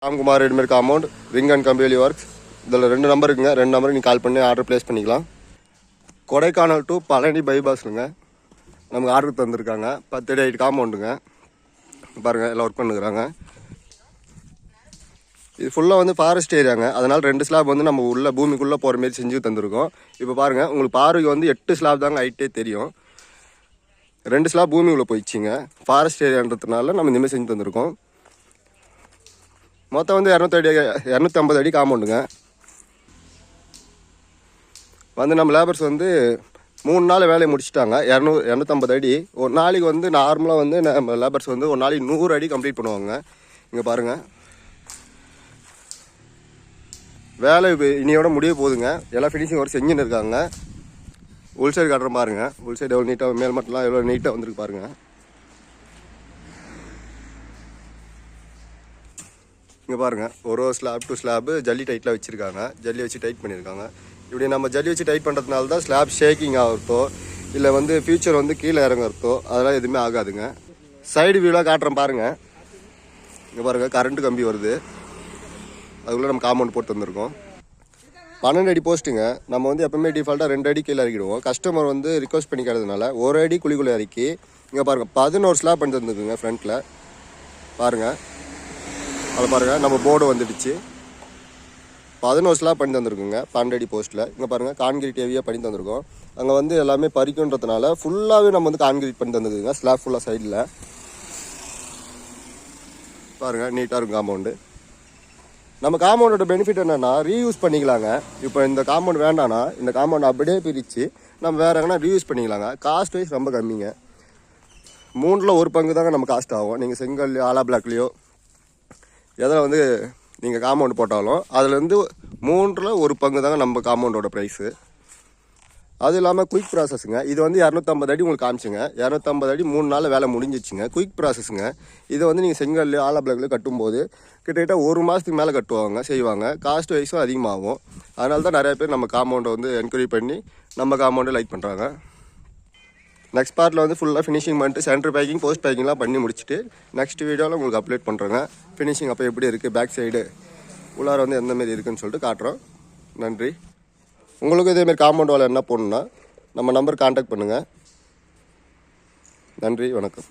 Ramkumar readymade compound ring and company works. இதில் 2 number இருக்குங்க. 2 நம்பருக்கு நீங்கள் கால் பண்ணி ஆர்டர் ப்ளேஸ் பண்ணிக்கலாம். கொடைக்கானல் டு பழனி பைபாஸுங்க நமக்கு ஆர்டர் தந்துருக்காங்க. 10 அடி ஹைட் காம்பவுண்டுங்க. பாருங்கள் எல்லாம் ஒர்க் பண்ணுறாங்க. இது ஃபுல்லாக வந்து ஃபாரஸ்ட் ஏரியாங்க. அதனால் 2 ஸ்லாப் வந்து நம்ம உள்ள பூமிக்குள்ளே போகிற மாரி செஞ்சு தந்துருக்கோம். இப்போ பாருங்கள் உங்களுக்கு பார்வைக்கு வந்து 8 ஸ்லாப் தாங்க ஹைட்டே தெரியும். 2 ஸ்லாப் பூமி உள்ள போயிடுச்சிங்க. ஃபாரஸ்ட் ஏரியான்றதுனால நம்ம இந்தமாதிரி செஞ்சு தந்துருக்கோம். மொத்தம் வந்து 250 அடி காம்பவுண்டுங்க. வந்து நம்ம லேபர்ஸ் வந்து 3 நாள் வேலையை முடிச்சுட்டாங்க. 250 அடி. ஒரு நாளைக்கு வந்து நார்மலாக வந்து நம்ம லேபர்ஸ் வந்து ஒரு நாளைக்கு 100 அடி கம்ப்ளீட் பண்ணுவாங்க. இங்கே பாருங்கள் வேலை இனியோட முடிய போகுதுங்க. எல்லாம் ஃபினிஷிங் ஒர்க் செஞ்சுன்னு இருக்காங்க. உள் சைடு காட்டுற பாருங்க. உள் சைடு எவ்வளோ நீட்டாக மேல் மட்டும்லாம் எவ்வளோ நீட்டாக வந்துருக்கு பாருங்கள். இங்கே பாருங்கள் ஒரு ஸ்லாப் டு ஸ்லாப்பு ஜல்லி டைட்டில் வச்சுருக்காங்க. ஜல்லி வச்சு டைட் பண்ணியிருக்காங்க. இப்படி நம்ம ஜல்லி வச்சு டைட் பண்ணுறதுனால தான் ஸ்லாப் ஷேக்கிங் ஆகிறதோ இல்லை வந்து ஃபியூச்சர் வந்து கீழே இறங்குறதோ அதெல்லாம் எதுவுமே ஆகாதுங்க. சைடு வியூலாம் காட்டுறேன் பாருங்கள். இங்கே பாருங்கள் கரண்ட்டு கம்பி வருது. அதுக்குள்ளே நம்ம காம்பவுண்ட் போட்டு வந்திருக்கோம். 12 அடி போஸ்ட்டுங்க. நம்ம வந்து எப்பவுமே டிஃபால்ட்டாக 2 அடி கீழே இறக்கிடுவோம். கஸ்டமர் வந்து ரிக்வஸ்ட் பண்ணிக்கிறதுனால 1 அடி குழிக்குள்ளே இறக்கி இங்கே பாருங்கள் 11 ஸ்லாப் பண்ணி தந்துருக்குங்க. ஃப்ரண்ட்டில் பாருங்கள். அதை பாருங்கள் நம்ம போர்டு வந்துடுச்சு. 11 ஸ்லாப் பண்ணி தந்துருக்குங்க 12 அடி போஸ்ட்டில். இங்கே பாருங்கள் கான்கிரீட் ஹெவியாக பண்ணி தந்திருக்கோம். அங்கே வந்து எல்லாமே பறிக்குன்றதுனால ஃபுல்லாகவே நம்ம வந்து கான்கிரீட் பண்ணி தந்துருக்குங்க. ஸ்லாப் ஃபுல்லாக சைடில் பாருங்கள் நீட்டாக இருக்கும் காம்பவுண்டு. நம்ம காம்பவுண்டோட பெனிஃபிட் என்னென்னா ரீயூஸ் பண்ணிக்கலாங்க. இப்போ இந்த காம்பவுண்ட் வேண்டாம்னா இந்த காம்பவுண்ட் அப்படியே பிரித்து நம்ம வேறு எங்கன்னா ரீயூஸ் பண்ணிக்கலாங்க. காஸ்ட் வைஸ் ரொம்ப கம்மிங்க. 3ல் 1 பங்கு தாங்க நம்ம காஸ்ட் ஆகும். நீங்கள் செங்கல்லையோ ஆலா பிளாக்லேயோ எதில் வந்து நீங்கள் காம்பவுண்ட் போட்டாலும் அதுலேருந்து 3ல் 1 பங்கு தாங்க நம்ம காம்பவுண்டோட ப்ரைஸு. அது இல்லாமல் குயிக் ப்ராசஸுங்க. இது வந்து 250 அடி உங்களுக்கு காமிச்சுங்க. 250 அடி 3 நாளில் வேலை முடிஞ்சிச்சுங்க. குயிக் ப்ராசஸுங்க. இதை வந்து நீங்கள் செங்கல்லையோ ஆலா பிளாக்லையோ கட்டும்போது கிட்டத்தட்ட 1 மாதத்துக்கு மேலே கட்டுவாங்க செய்வாங்க. காஸ்ட் வைஸும் அதிகமாகும். அதனால தான் நிறைய பேர் நம்ம காம்பவுண்டை வந்து என்கொயரி பண்ணி நம்ம காம்பவுண்டை லைக் பண்ணுறாங்க. நெக்ஸ்ட் பார்ட்டில் வந்து ஃபுல்லாக ஃபினிஷிங் பண்ணிட்டு சென்டர் பேக்கிங் போஸ்ட் பேக்கிங்லாம் பண்ணி முடிச்சுட்டு நெக்ஸ்ட் வீடியோவில் உங்களுக்கு அப்லோட் பண்ணுறேங்க. ஃபினிஷிங் அப்போ எப்படி இருக்குது, பேக் சைடு உள்ளார வந்து எந்தமாரி இருக்குதுன்னு சொல்லிட்டு காட்டுறோம். நன்றி. உங்களுக்கு இதேமாரி காம்பவுண்ட் வேலை என்ன போடணுன்னா நம்ம நம்பர் கான்டாக்ட் பண்ணுங்கள். நன்றி, வணக்கம்.